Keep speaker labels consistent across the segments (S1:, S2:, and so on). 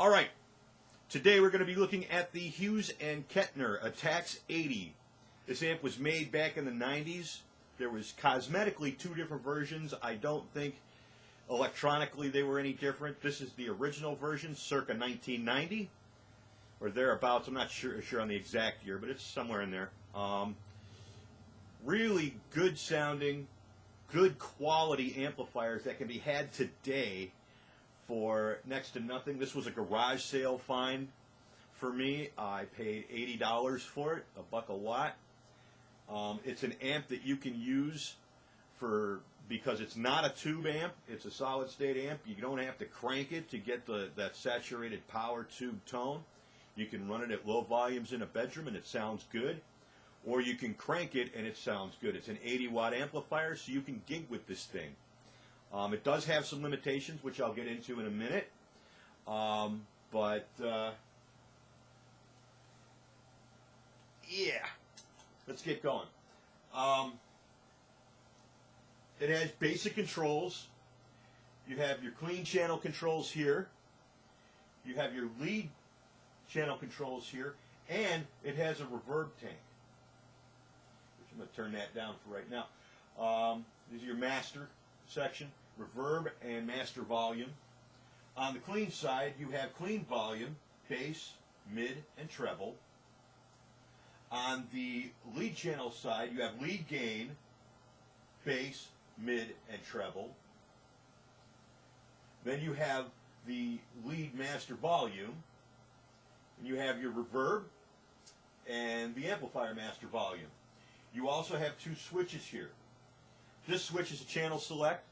S1: All right, today we're going to be looking at the Hughes and Kettner ATTAX 80. This amp was made back in the 90s. There was cosmetically two different versions. I don't think electronically they were any different. This is the original version, circa 1990 or thereabouts. I'm not sure on the exact year, but it's somewhere in there. Really good sounding, good quality amplifiers that can be had today for next to nothing. This was a garage sale find for me. I paid $80 for it, $1 a watt. It's an amp that you can use because it's not a tube amp, it's a solid state amp. You don't have to crank it to get that saturated power tube tone. You can run it at low volumes in a bedroom and it sounds good, or you can crank it and it sounds good. It's an 80-watt amplifier, so you can gig with this thing. It does have some limitations, which I'll get into in a minute, yeah, let's get going. It has basic controls. You have your clean channel controls here. You have your lead channel controls here, and it has a reverb tank, which I'm going to turn that down for right now. These are your master section, reverb and master volume. On the clean side, you have clean volume, bass, mid, and treble. On the lead channel side, you have lead gain, bass, mid, and treble. Then you have the lead master volume, and you have your reverb and the amplifier master volume. You also have two switches here. This switch is a channel select,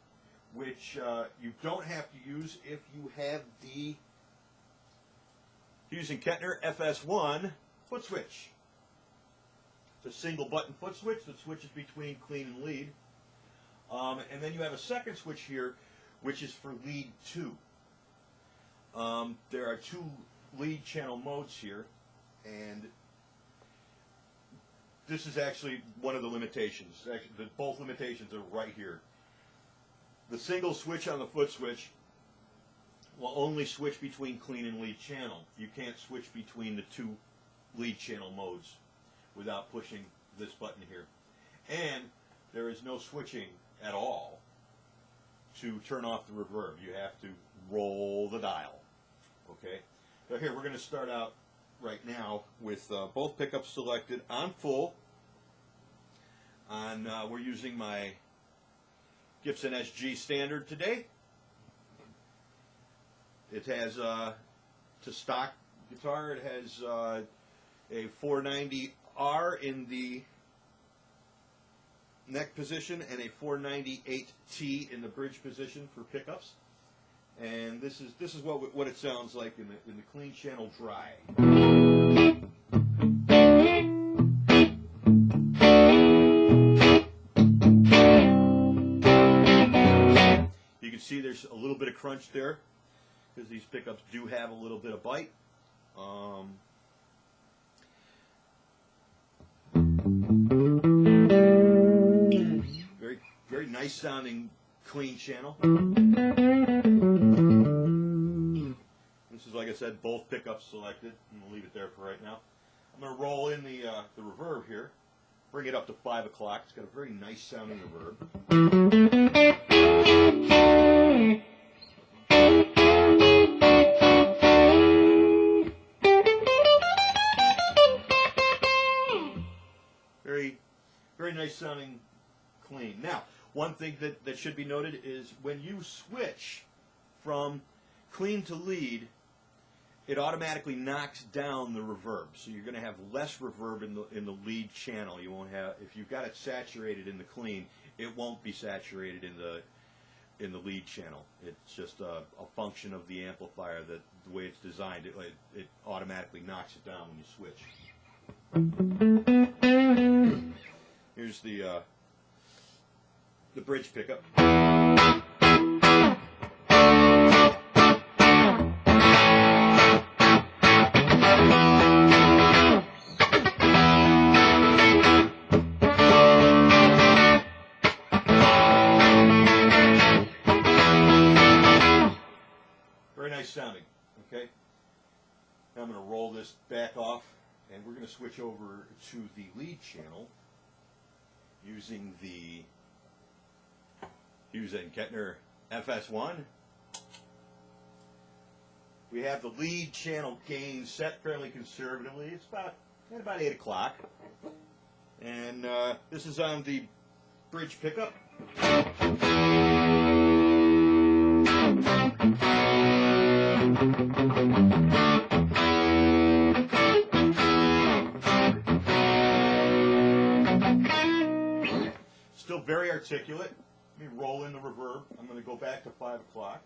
S1: which you don't have to use if you have the Hughes and Kettner FS1 foot switch. It's a single button foot switch that switches between clean and lead. And then you have a second switch here, which is for lead 2. There are two lead channel modes here, and this is actually one of the limitations. Actually, both limitations are right here. The single switch on the foot switch will only switch between clean and lead channel. You can't switch between the two lead channel modes without pushing this button here. And there is no switching at all to turn off the reverb. You have to roll the dial. Okay? So here, we're going to start out right now with both pickups selected on full. We're using my Gibson SG Standard today. It has, to stock guitar, it has a 490R in the neck position and a 498T in the bridge position for pickups. And this is what it sounds like in the clean channel dry. You can see there's a little bit of crunch there because these pickups do have a little bit of bite. Very nice sounding clean channel. This is, like I said, both pickups selected. I'm going to leave it there for right now. I'm going to roll in the reverb here, bring it up to 5 o'clock. It's got a very nice sounding reverb. Very nice sounding clean. Now, one thing that should be noted is when you switch from clean to lead, it automatically knocks down the reverb. So you're going to have less reverb in the lead channel. You won't have, if you've got it saturated in the clean, it won't be saturated in the lead channel. It's just a function of the amplifier, that the way it's designed, it automatically knocks it down when you switch. Here's the bridge pickup. Very nice sounding, okay? I'm going to roll this back off, and we're going to switch over to the lead channel using the Hughes Kettner FS1. We have the lead channel gain set fairly conservatively. It's about 8 o'clock. And this is on the bridge pickup. Still very articulate. Let me roll in the reverb. I'm going to go back to 5 o'clock.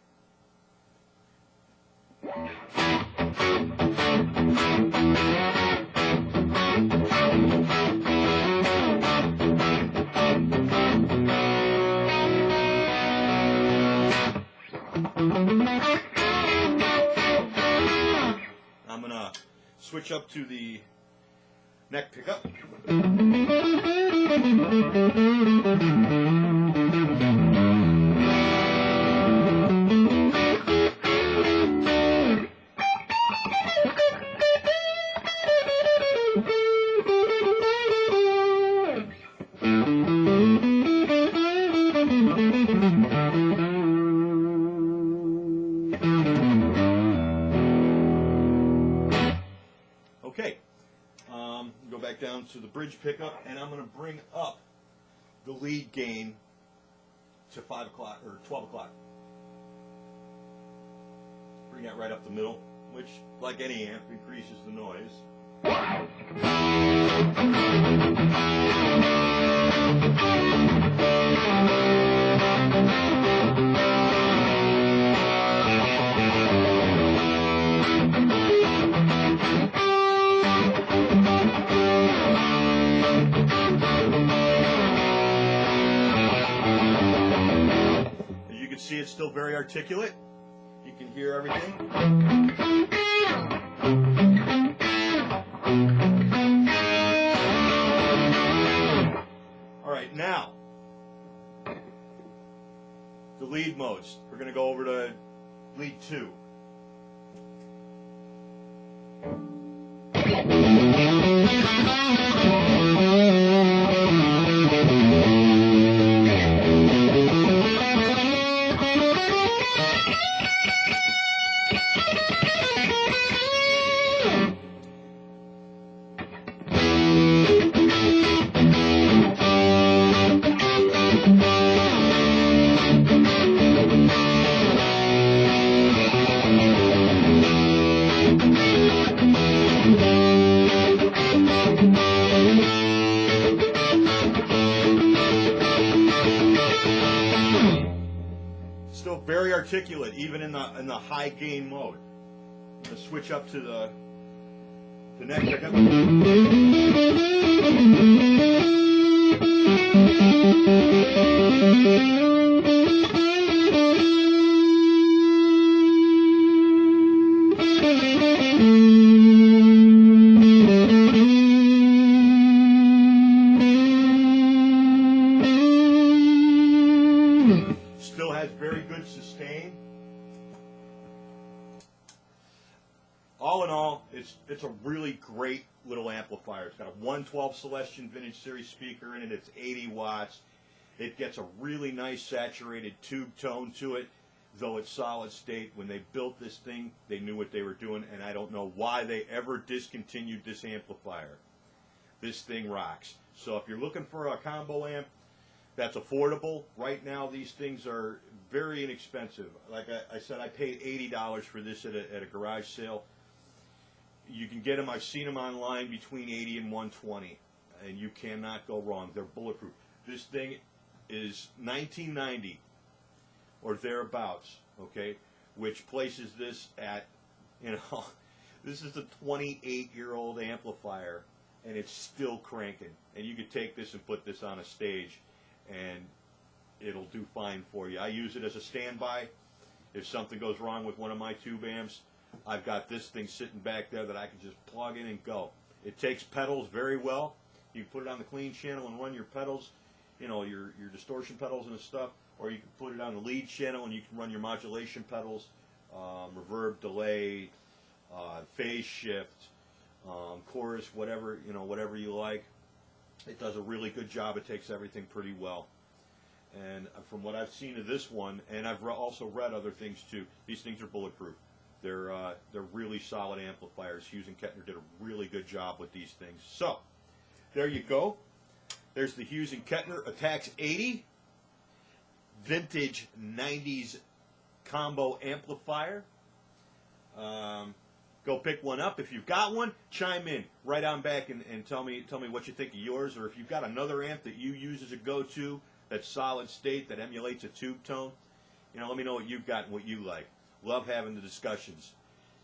S1: I'm going to switch up to the neck pickup. Okay, go back down to the bridge pickup, and I'm going to bring up the lead gain to 5 o'clock or 12 o'clock. Bring that right up the middle, which, like any amp, increases the noise. See, it's still very articulate. You can hear everything. All right, now the lead modes. We're going to go over to lead 2. Still very articulate, even in the high gain mode. I'm going to switch up to the neck pickup. Still has very good sustain. All in all, it's a really great little amplifier. It's got a 112 Celestion Vintage Series speaker in it. It's 80 watts. It gets a really nice saturated tube tone to it, though it's solid state. When they built this thing, they knew what they were doing, and I don't know why they ever discontinued this amplifier. This thing rocks. So if you're looking for a combo amp that's affordable, right now these things are very inexpensive. Like I said, I paid $80 for this at a garage sale. You can get them, I've seen them online, between $80 and $120, and you cannot go wrong. They're bulletproof. This thing is 1990 or thereabouts, okay, which places this at, this is the 28-year-old amplifier, and it's still cranking. And you could take this and put this on a stage, and it'll do fine for you. I use it as a standby. If something goes wrong with one of my tube amps, I've got this thing sitting back there that I can just plug in and go. It takes pedals very well. You can put it on the clean channel and run your pedals, your distortion pedals and stuff, or you can put it on the lead channel and you can run your modulation pedals, reverb, delay, phase shift, chorus, whatever, whatever you like. It does a really good job. It takes everything pretty well. And from what I've seen of this one, and I've also read other things too, these things are bulletproof. They're really solid amplifiers. Hughes and Kettner did a really good job with these things. So there you go. There's the Hughes and Kettner ATTAX 80 vintage 90s combo amplifier. Go pick one up. If you've got one, chime in right on back and tell me what you think of yours, or if you've got another amp that you use as a go-to that's solid state, that emulates a tube tone, let me know what you've got and what you like. Love having the discussions.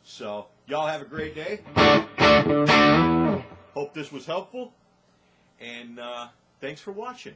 S1: So y'all have a great day. Hope this was helpful, and thanks for watching.